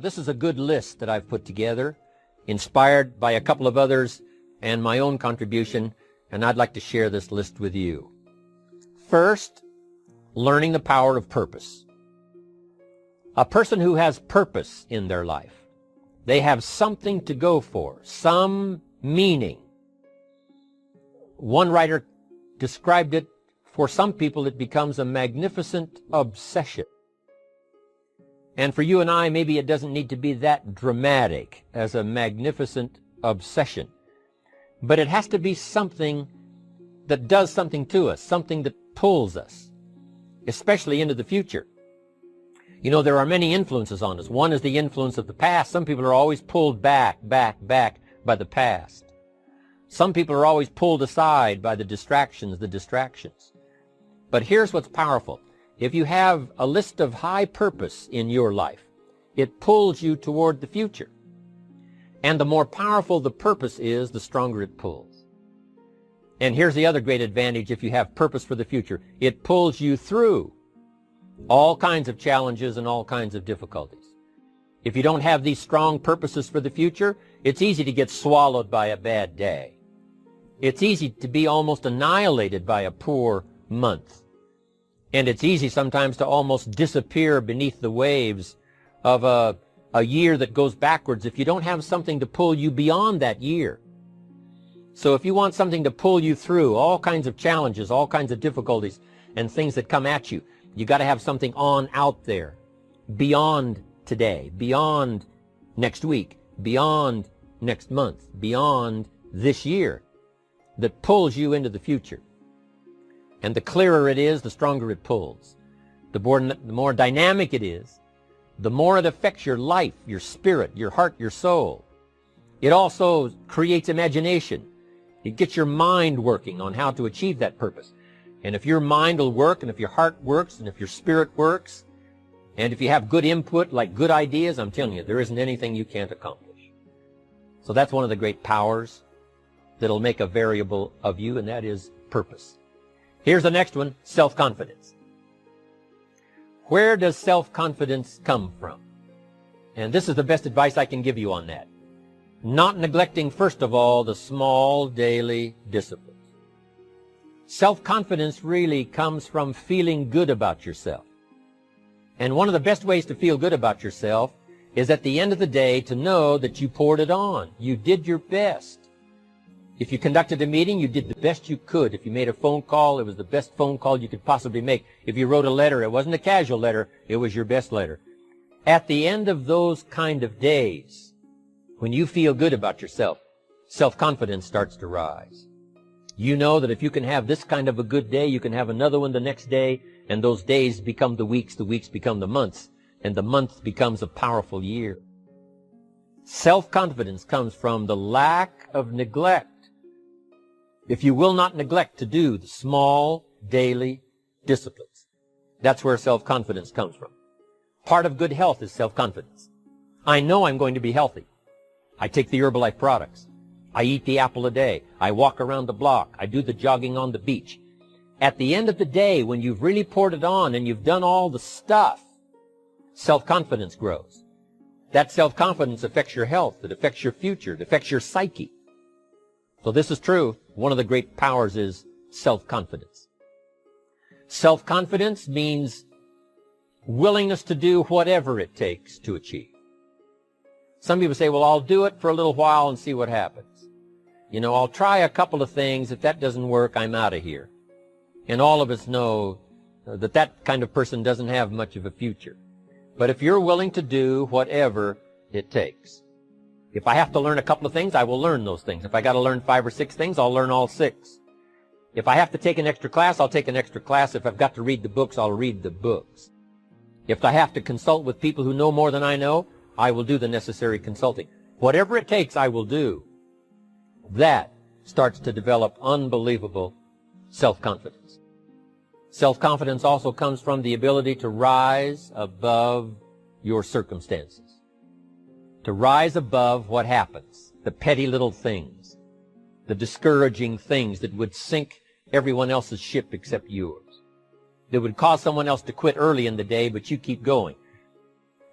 This is a good list that I've put together, inspired by a couple of others and my own contribution, and I'd like to share this list with you. First, learning the power of purpose. A person who has purpose in their life, they have something to go for, some meaning. One writer described it, for some people it becomes a magnificent obsession. And for you and I, maybe it doesn't need to be that dramatic as a magnificent obsession. But it has to be something that does something to us, something that pulls us, especially into the future. You know, there are many influences on us. One is the influence of the past. Some people are always pulled back by the past. Some people are always pulled aside by the distractions. But here's what's powerful. If you have a list of high purpose in your life, it pulls you toward the future. And the more powerful the purpose is, the stronger it pulls. And here's the other great advantage if you have purpose for the future. It pulls you through all kinds of challenges and all kinds of difficulties. If you don't have these strong purposes for the future, it's easy to get swallowed by a bad day. It's easy to be almost annihilated by a poor month. And it's easy sometimes to almost disappear beneath the waves of a year that goes backwards if you don't have something to pull you beyond that year. So if you want something to pull you through all kinds of challenges, all kinds of difficulties and things that come at you, you got to have something on out there, beyond today, beyond next week, beyond next month, beyond this year, that pulls you into the future. And the clearer it is, the stronger it pulls. The more dynamic it is, the more it affects your life, your spirit, your heart, your soul. It also creates imagination. It gets your mind working on how to achieve that purpose. And if your mind will work, and if your heart works, and if your spirit works, and if you have good input, like good ideas, I'm telling you, there isn't anything you can't accomplish. So that's one of the great powers that'll make a variable of you, and that is purpose. Here's the next one, self-confidence. Where does self-confidence come from? And this is the best advice I can give you on that. Not neglecting, first of all, the small daily disciplines. Self-confidence really comes from feeling good about yourself. And one of the best ways to feel good about yourself is at the end of the day to know that you poured it on. You did your best. If you conducted a meeting, you did the best you could. If you made a phone call, it was the best phone call you could possibly make. If you wrote a letter, it wasn't a casual letter, it was your best letter. At the end of those kind of days, when you feel good about yourself, self-confidence starts to rise. You know that if you can have this kind of a good day, you can have another one the next day, and those days become the weeks become the months, and the month becomes a powerful year. Self-confidence comes from the lack of neglect. If you will not neglect to do the small daily disciplines, that's where self-confidence comes from. Part of good health is self-confidence. I know I'm going to be healthy. I take the Herbalife products. I eat the apple a day. I walk around the block. I do the jogging on the beach. At the end of the day, when you've really poured it on and you've done all the stuff, self-confidence grows. That self-confidence affects your health. It affects your future. It affects your psyche. So this is true. One of the great powers is self-confidence. Self-confidence means willingness to do whatever it takes to achieve. Some people say, well, I'll do it for a little while and see what happens. You know, I'll try a couple of things. If that doesn't work, I'm out of here. And all of us know that that kind of person doesn't have much of a future. But if you're willing to do whatever it takes, if I have to learn a couple of things, I will learn those things. If I got to learn 5 or 6 things, I'll learn all 6. If I have to take an extra class, I'll take an extra class. If I've got to read the books, I'll read the books. If I have to consult with people who know more than I know, I will do the necessary consulting. Whatever it takes, I will do. That starts to develop unbelievable self-confidence. Self-confidence also comes from the ability to rise above your circumstances. To rise above what happens, the petty little things, the discouraging things that would sink everyone else's ship except yours, that would cause someone else to quit early in the day, but you keep going.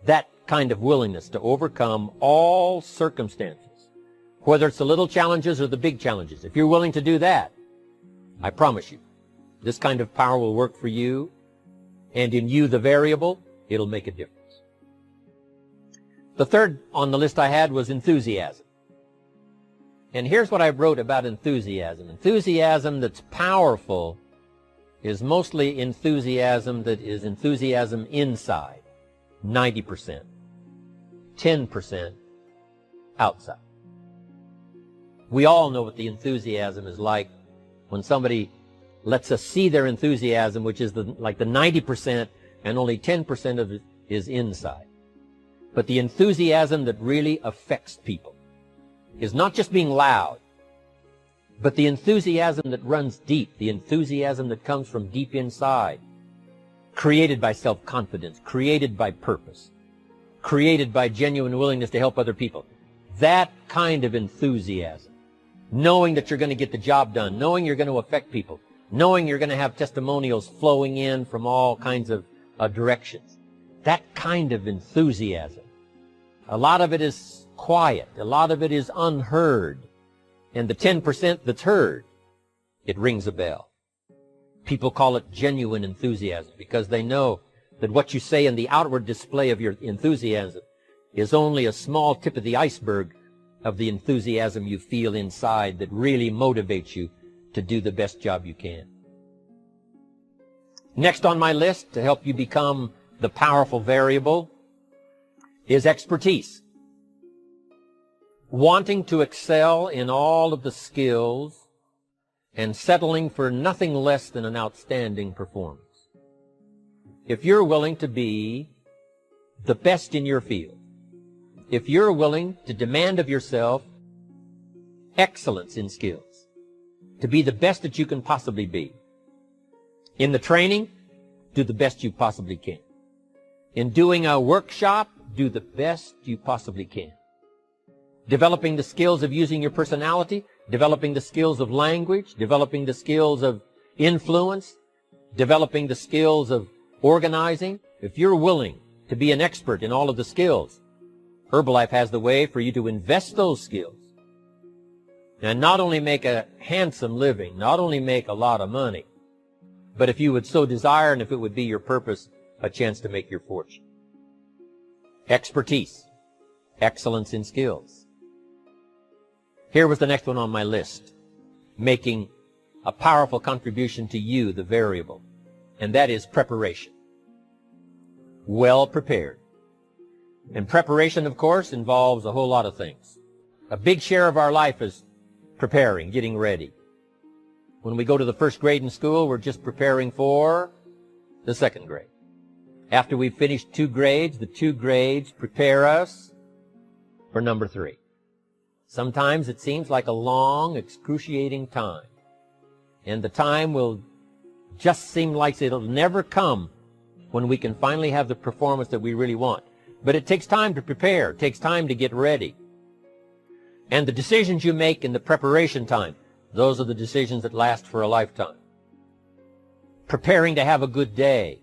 That kind of willingness to overcome all circumstances, whether it's the little challenges or the big challenges. If you're willing to do that, I promise you, this kind of power will work for you, and in you, the variable, it'll make a difference. The third on the list I had was enthusiasm. And here's what I wrote about enthusiasm. Enthusiasm that's powerful is mostly enthusiasm that is enthusiasm inside, 90%, 10% outside. We all know what the enthusiasm is like when somebody lets us see their enthusiasm, which is like the 90%, and only 10% of it is inside. But the enthusiasm that really affects people is not just being loud, but the enthusiasm that runs deep, the enthusiasm that comes from deep inside, created by self-confidence, created by purpose, created by genuine willingness to help other people. That kind of enthusiasm, knowing that you're going to get the job done, knowing you're going to affect people, knowing you're going to have testimonials flowing in from all kinds of directions. That kind of enthusiasm. A lot of it is quiet. A lot of it is unheard. And the 10% that's heard, it rings a bell. People call it genuine enthusiasm because they know that what you say in the outward display of your enthusiasm is only a small tip of the iceberg of the enthusiasm you feel inside that really motivates you to do the best job you can. Next on my list to help you become the powerful variable is expertise. Wanting to excel in all of the skills and settling for nothing less than an outstanding performance. If you're willing to be the best in your field, if you're willing to demand of yourself excellence in skills, to be the best that you can possibly be. In the training, do the best you possibly can. In doing a workshop, do the best you possibly can. Developing the skills of using your personality, developing the skills of language, developing the skills of influence, developing the skills of organizing. If you're willing to be an expert in all of the skills, Herbalife has the way for you to invest those skills and not only make a handsome living, not only make a lot of money, but if you would so desire and if it would be your purpose, a chance to make your fortune. Expertise, excellence in skills. Here was the next one on my list, making a powerful contribution to you, the variable, and that is preparation. Well prepared. And preparation, of course, involves a whole lot of things. A big share of our life is preparing, getting ready. When we go to the first grade in school, we're just preparing for the second grade. After we've finished 2 grades, the 2 grades prepare us for number 3. Sometimes it seems like a long, excruciating time. And the time will just seem like it'll never come when we can finally have the performance that we really want. But it takes time to prepare. It takes time to get ready. And the decisions you make in the preparation time, those are the decisions that last for a lifetime. Preparing to have a good day.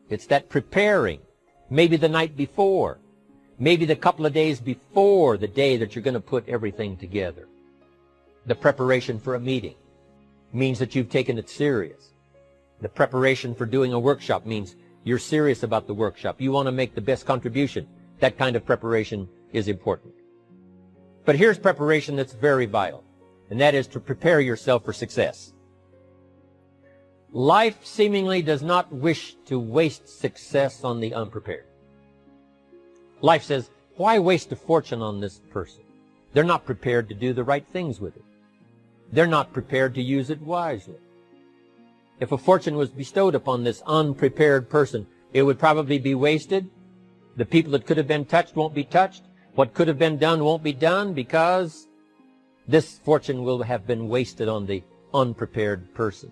It's that preparing, maybe the night before, maybe the couple of days before the day that you're going to put everything together. The preparation for a meeting means that you've taken it serious. The preparation for doing a workshop means you're serious about the workshop. You want to make the best contribution. That kind of preparation is important. But here's preparation that's very vital, and that is to prepare yourself for success. Life seemingly does not wish to waste success on the unprepared. Life says, why waste a fortune on this person? They're not prepared to do the right things with it. They're not prepared to use it wisely. If a fortune was bestowed upon this unprepared person, it would probably be wasted. The people that could have been touched won't be touched. What could have been done won't be done because this fortune will have been wasted on the unprepared person.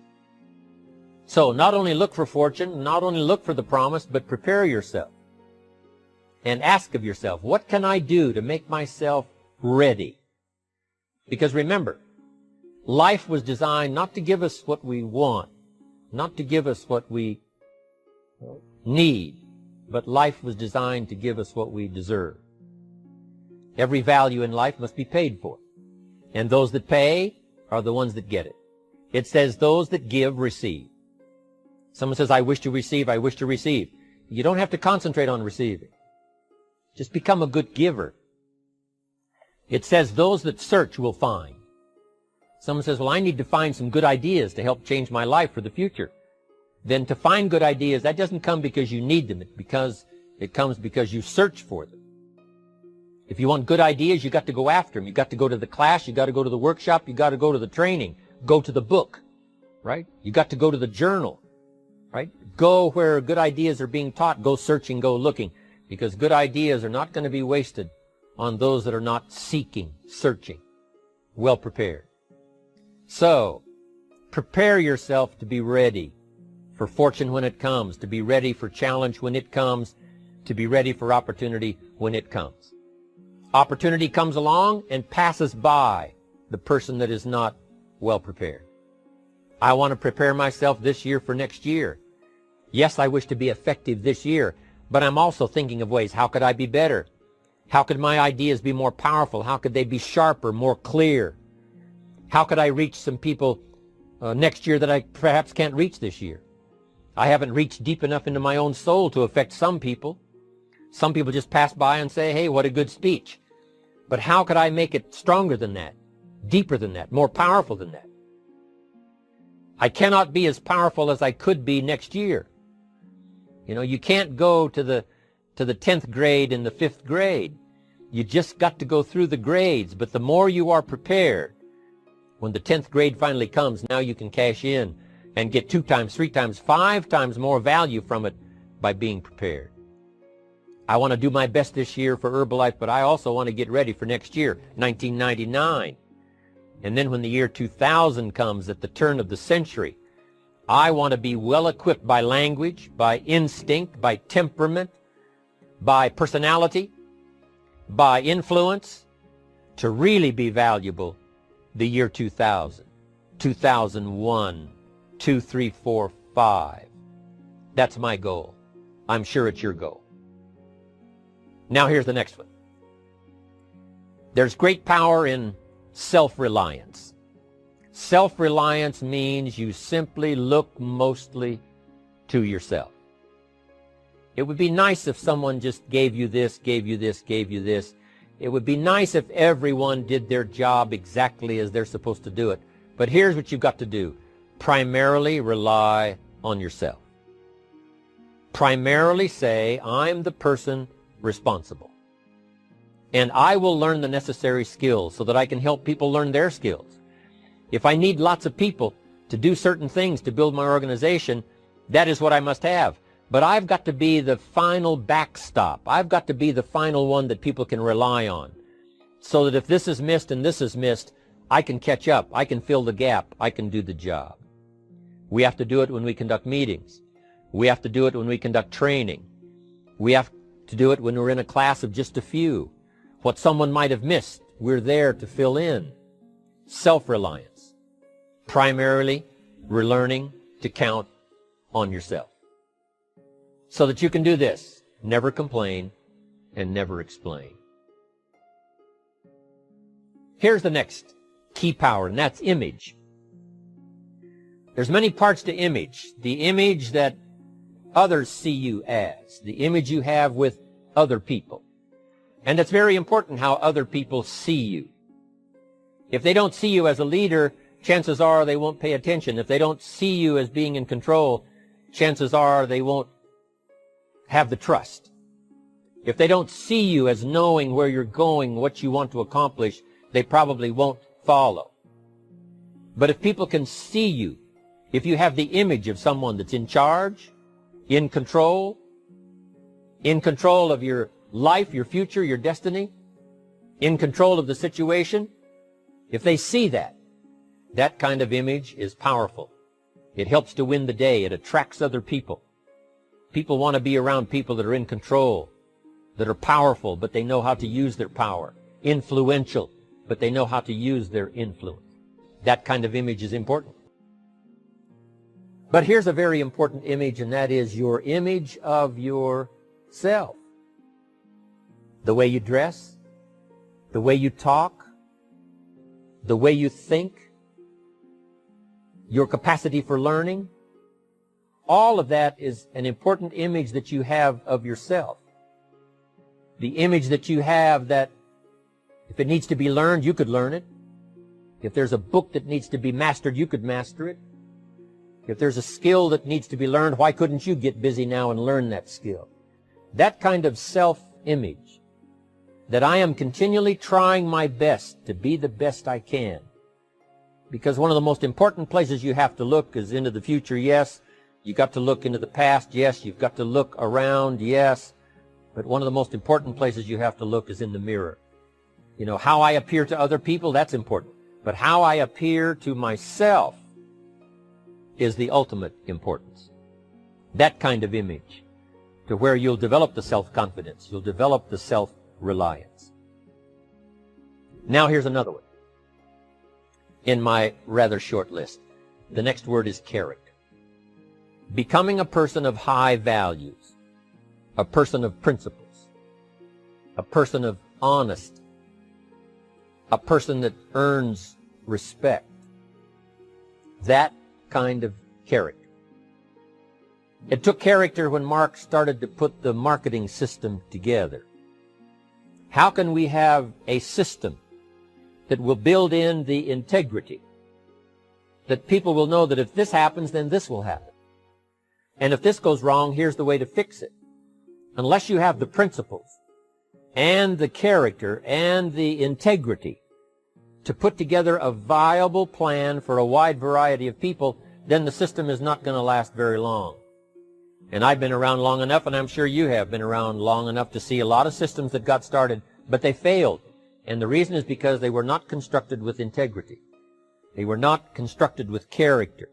So not only look for fortune, not only look for the promise, but prepare yourself. And ask of yourself, what can I do to make myself ready? Because remember, life was designed not to give us what we want, not to give us what we need, but life was designed to give us what we deserve. Every value in life must be paid for, and those that pay are the ones that get it. It says those that give receive. Someone says, I wish to receive, I wish to receive. You don't have to concentrate on receiving. Just become a good giver. It says those that search will find. Someone says, well, I need to find some good ideas to help change my life for the future. Then to find good ideas, that doesn't come because you need them. It comes because you search for them. If you want good ideas, you got to go after them. You got to go to the class, you got to go to the workshop, you got to go to the training, go to the book, right? You got to go to the journal, right? Go where good ideas are being taught. Go searching, go looking, because good ideas are not going to be wasted on those that are not seeking, searching, well prepared. So, prepare yourself to be ready for fortune when it comes, to be ready for challenge when it comes, to be ready for opportunity when it comes. Opportunity comes along and passes by the person that is not well prepared. I want to prepare myself this year for next year. Yes, I wish to be effective this year, but I'm also thinking of ways, how could I be better? How could my ideas be more powerful? How could they be sharper, more clear? How could I reach some people next year that I perhaps can't reach this year? I haven't reached deep enough into my own soul to affect some people. Some people just pass by and say, hey, what a good speech. But how could I make it stronger than that, deeper than that, more powerful than that? I cannot be as powerful as I could be next year. You know, you can't go to the 10th grade in the 5th grade. You just got to go through the grades. But the more you are prepared, when the 10th grade finally comes, now you can cash in and get 2 times, 3 times, 5 times more value from it by being prepared. I want to do my best this year for Herbalife, but I also want to get ready for next year, 1999. And then when the year 2000 comes at the turn of the century, I want to be well equipped by language, by instinct, by temperament, by personality, by influence, to really be valuable the year 2000, 2001, 2, 3, 4, 5. That's my goal. I'm sure it's your goal. Now here's the next one. There's great power in self-reliance. Self-reliance means you simply look mostly to yourself. It would be nice if someone just gave you this, gave you this, gave you this. It would be nice if everyone did their job exactly as they're supposed to do it. But here's what you've got to do. Primarily rely on yourself. Primarily say, I'm the person responsible. And I will learn the necessary skills so that I can help people learn their skills. If I need lots of people to do certain things to build my organization, that is what I must have. But I've got to be the final backstop. I've got to be the final one that people can rely on. So that if this is missed and this is missed, I can catch up. I can fill the gap. I can do the job. We have to do it when we conduct meetings. We have to do it when we conduct training. We have to do it when we're in a class of just a few. What someone might have missed, we're there to fill in. Self-reliance. Primarily, we're learning to count on yourself. So that you can do this. Never complain and never explain. Here's the next key power, and that's image. There's many parts to image. The image that others see you as. The image you have with other people. And it's very important how other people see you. If they don't see you as a leader, chances are they won't pay attention. If they don't see you as being in control, chances are they won't have the trust. If they don't see you as knowing where you're going, what you want to accomplish, they probably won't follow. But if people can see you, if you have the image of someone that's in charge, in control of your life, your future, your destiny, in control of the situation, if they see that, that kind of image is powerful. It helps to win the day. It attracts other people. People want to be around people that are in control, that are powerful, but they know how to use their power. Influential, but they know how to use their influence. That kind of image is important. But here's a very important image, and that is your image of your self. The way you dress, the way you talk, the way you think, your capacity for learning, all of that is an important image that you have of yourself. The image that you have that if it needs to be learned, you could learn it. If there's a book that needs to be mastered, you could master it. If there's a skill that needs to be learned, why couldn't you get busy now and learn that skill? That kind of self-image, that I am continually trying my best to be the best I can. Because one of the most important places you have to look is into the future, yes. You've got to look into the past, yes. You've got to look around, yes. But one of the most important places you have to look is in the mirror. You know, how I appear to other people, that's important. But how I appear to myself is the ultimate importance. That kind of image, to where you'll develop the self-confidence, you'll develop the self-reliance. Now here's another one in my rather short list. The next word is character. Becoming a person of high values, a person of principles, a person of honesty, a person that earns respect. That kind of character. It took character when Mark started to put the marketing system together. How can we have a system that will build in the integrity, that people will know that if this happens, then this will happen. And if this goes wrong, here's the way to fix it. Unless you have the principles and the character and the integrity to put together a viable plan for a wide variety of people, then the system is not going to last very long. And I've been around long enough, and I'm sure you have been around long enough to see a lot of systems that got started, but they failed. And the reason is because they were not constructed with integrity. They were not constructed with character.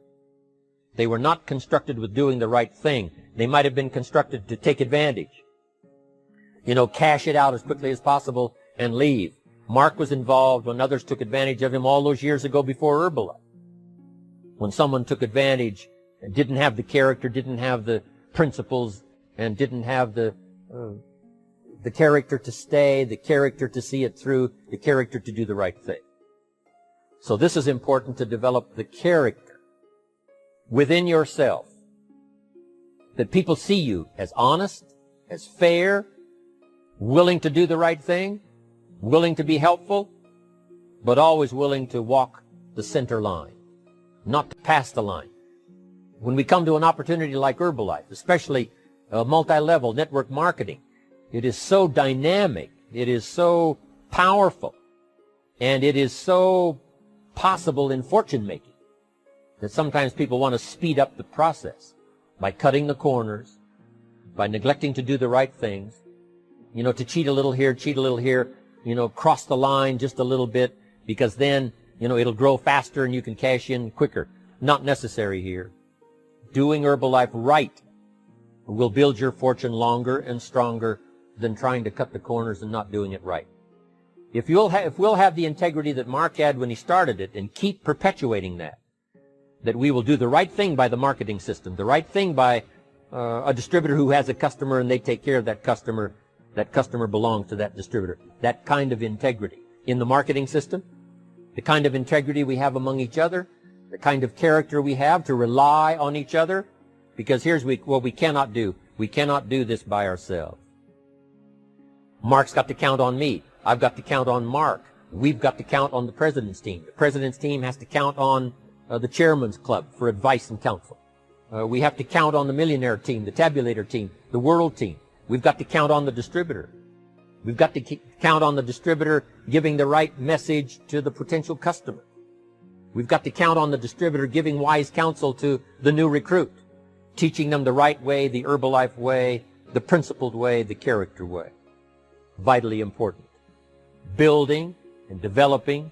They were not constructed with doing the right thing. They might have been constructed to take advantage. You know, cash it out as quickly as possible and leave. Mark was involved when others took advantage of him all those years ago before Herbalife. When someone took advantage and didn't have the character, didn't have the principles, and didn't have the character to stay, the character to see it through, the character to do the right thing. So this is important, to develop the character within yourself, that people see you as honest, as fair, willing to do the right thing, willing to be helpful, but always willing to walk the center line, not to pass the line. When we come to an opportunity like Herbalife, especially multi-level network marketing, it is so dynamic, it is so powerful, and it is so possible in fortune making that sometimes people want to speed up the process by cutting the corners, by neglecting to do the right things, you know, to cheat a little here, you know, cross the line just a little bit, because then, you know, it'll grow faster and you can cash in quicker. Not necessary here. Doing Herbalife right will build your fortune longer and stronger than trying to cut the corners and not doing it right. If we'll have the integrity that Mark had when he started it, and keep perpetuating that we will do the right thing by the marketing system, the right thing by a distributor who has a customer and they take care of that customer belongs to that distributor. That kind of integrity in the marketing system, the kind of integrity we have among each other, the kind of character we have to rely on each other, because here's what we cannot do. We cannot do this by ourselves. Mark's got to count on me. I've got to count on Mark. We've got to count on the president's team. The president's team has to count on the chairman's club for advice and counsel. We have to count on the millionaire team, the tabulator team, the world team. We've got to count on the distributor. We've got to count on the distributor giving the right message to the potential customer. We've got to count on the distributor giving wise counsel to the new recruit, teaching them the right way, the Herbalife way, the principled way, the character way. Vitally important. Building and developing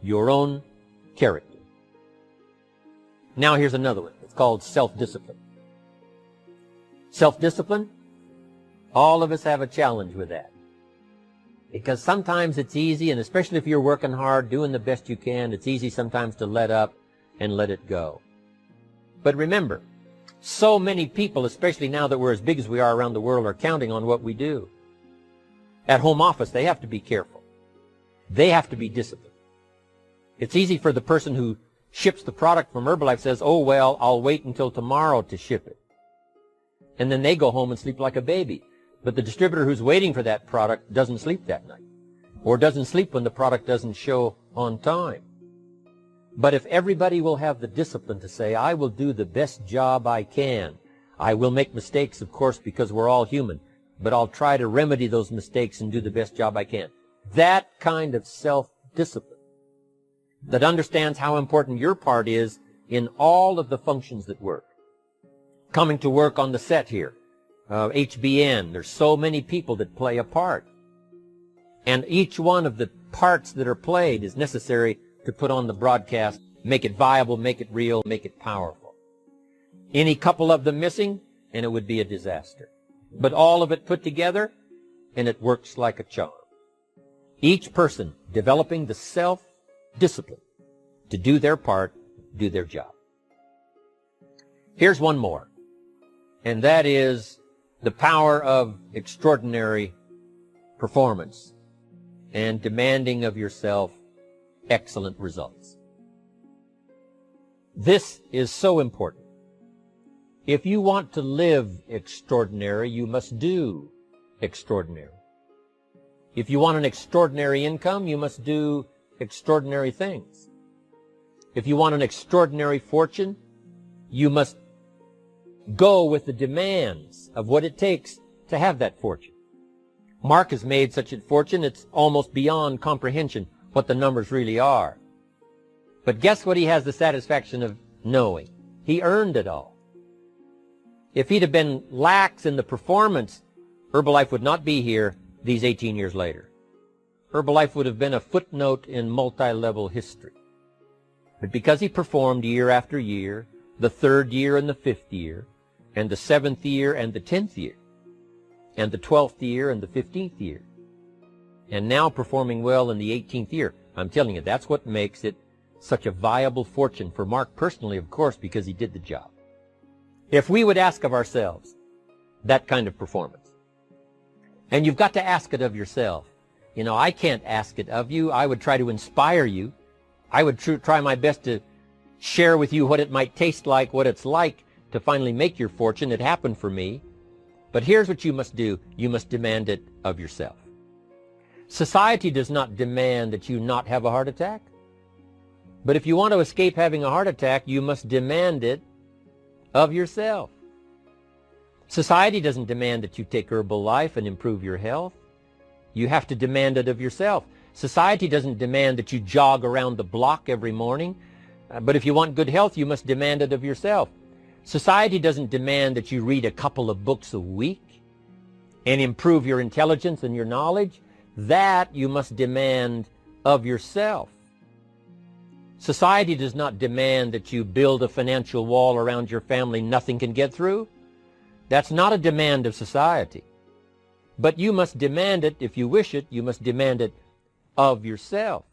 your own character. Now here's another one. It's called self-discipline. Self-discipline, all of us have a challenge with that. Because sometimes it's easy, and especially if you're working hard, doing the best you can, it's easy sometimes to let up and let it go. But remember, So many people, especially now that we're as big as we are around the world, are counting on what we do. At home office, they have to be careful. They have to be disciplined. It's easy for the person who ships the product from Herbalife says, oh, well, I'll wait until tomorrow to ship it. And then they go home and sleep like a baby. But the distributor who's waiting for that product doesn't sleep that night, or doesn't sleep when the product doesn't show on time. But if everybody will have the discipline to say, I will do the best job I can. I will make mistakes, of course, because we're all human, but I'll try to remedy those mistakes and do the best job I can. That kind of self-discipline that understands how important your part is in all of the functions that work. Coming to work on the set here, HBN, there's so many people that play a part. And each one of the parts that are played is necessary to put on the broadcast, make it viable, make it real, make it powerful. Any couple of them missing, and it would be a disaster. But all of it put together, and it works like a charm. Each person developing the self-discipline to do their part, do their job. Here's one more, and that is the power of extraordinary performance and demanding of yourself excellent results. This is so important. If you want to live extraordinary, you must do extraordinary. If you want an extraordinary income, you must do extraordinary things. If you want an extraordinary fortune, you must go with the demands of what it takes to have that fortune. Mark has made such a fortune, it's almost beyond comprehension what the numbers really are. But guess what he has the satisfaction of knowing? He earned it all. If he'd have been lax in the performance, Herbalife would not be here these 18 years later. Herbalife would have been a footnote in multi-level history. But because he performed year after year, the 3rd year and the 5th year, and the 7th year and the 10th year, and the 12th year and the 15th year, and now performing well in the 18th year, I'm telling you, that's what makes it such a viable fortune for Mark personally, of course, because he did the job. If we would ask of ourselves that kind of performance, and you've got to ask it of yourself. You know, I can't ask it of you. I would try to inspire you. I would try my best to share with you what it might taste like, what it's like to finally make your fortune. It happened for me. But here's what you must do. You must demand it of yourself. Society does not demand that you not have a heart attack. But if you want to escape having a heart attack, you must demand it of yourself. Society doesn't demand that you take Herbalife and improve your health. You have to demand it of yourself. Society doesn't demand that you jog around the block every morning. But if you want good health, you must demand it of yourself. Society doesn't demand that you read a couple of books a week and improve your intelligence and your knowledge. That you must demand of yourself. Society does not demand that you build a financial wall around your family nothing can get through. That's not a demand of society. But you must demand it, if you wish it, you must demand it of yourself.